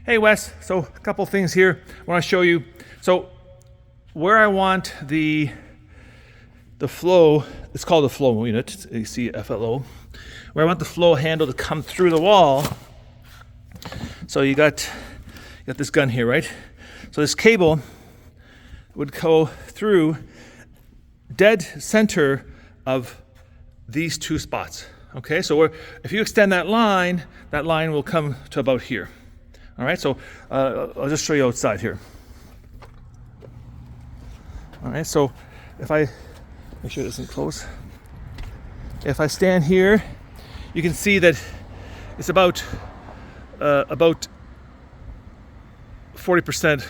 Hey Wes, so a couple things here I want to show you. So where I want the flow, it's called the flow unit, you see FLO, where I want the flow handle to come through the wall. So you got this gun here, right? So this cable would go through dead center of these two spots. Okay, so if you extend that line will come to about here. All right, so I'll just show you outside here. All right, so if I make sure it doesn't close. If I stand here, you can see that it's about 40%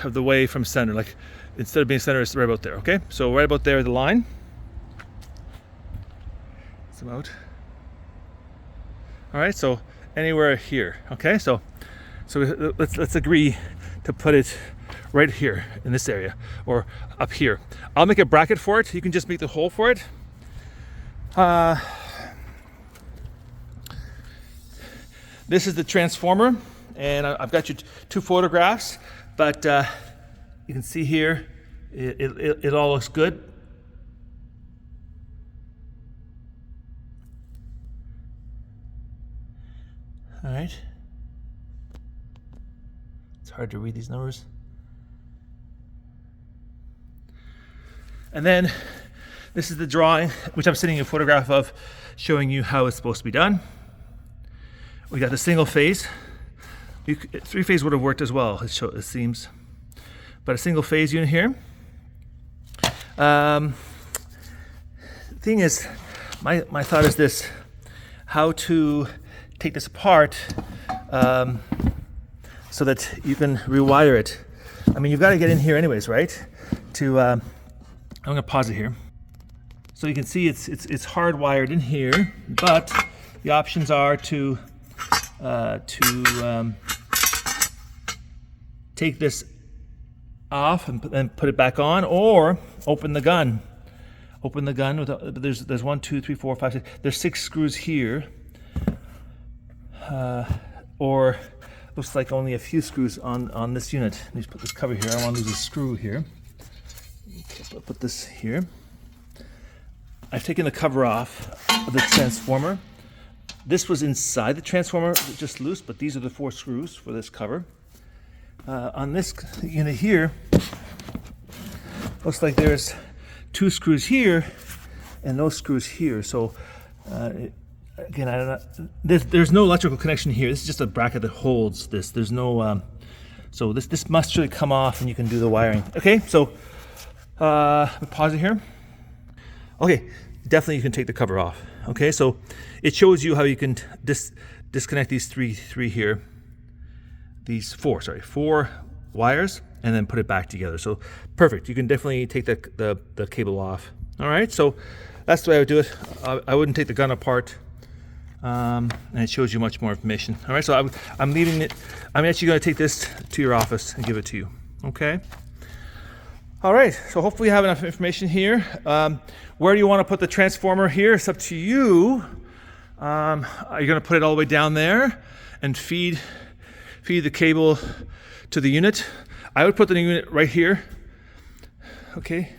of the way from center. Like instead of being center, it's right about there. Okay, so right about there, the line. It's about. All right, so anywhere here. Okay, so let's agree to put it right here in this area or up here. I'll make a bracket for it. You can just make the hole for it. This is the transformer, and I've got you two photographs, but you can see here it all looks good. All right. It's hard to read these numbers. And then this is the drawing, which I'm sending you a photograph of, showing you how it's supposed to be done. We got the single phase. Three phase would have worked as well, it seems. But a single phase unit here. Thing is, my thought is this: how to take this apart so that you can rewire it. I mean, you've got to get in here anyways, right? I'm gonna pause it here. So you can see it's hardwired in here, but the options are to take this off and then put it back on, or open the gun. Open the gun with there's 1, 2, 3, 4, 5, 6. There's 6 screws here. Or looks like only a few screws on this unit. Let me put this cover here. I don't want to lose a screw here. Okay, I'll put this here. I've taken the cover off of the transformer. This was inside the transformer, just loose, but these are the 4 screws for this cover. On this unit here, looks like there's 2 screws here and no screws here. So again, I don't know. There's no electrical connection here. This is just a bracket that holds this. There's no, so this must really come off and you can do the wiring. Okay, so pause it here. Okay, definitely you can take the cover off. Okay, so it shows you how you can disconnect these three here. These 4 wires, and then put it back together. So perfect. You can definitely take the cable off. All right, so that's the way I would do it. I wouldn't take the gun apart. And it shows you much more information. All right, so I'm leaving it. I'm actually going to take this to your office and give it to you. Okay. All right, so hopefully you have enough information here. Where do you want to put the transformer here? It's up to you. Are you going to put it all the way down there and feed the cable to the unit? I would put the unit right here. Okay,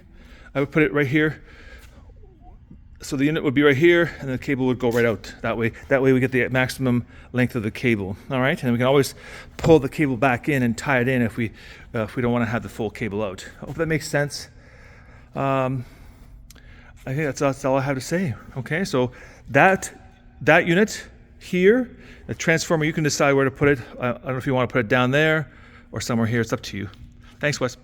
I would put it right here. So the unit would be right here, and the cable would go right out that way. That way we get the maximum length of the cable. All right, and we can always pull the cable back in and tie it in if we don't want to have the full cable out. I hope that makes sense. I think that's all I have to say. Okay, so that unit here, the transformer, you can decide where to put it. I don't know if you want to put it down there or somewhere here. It's up to you. Thanks, Wes.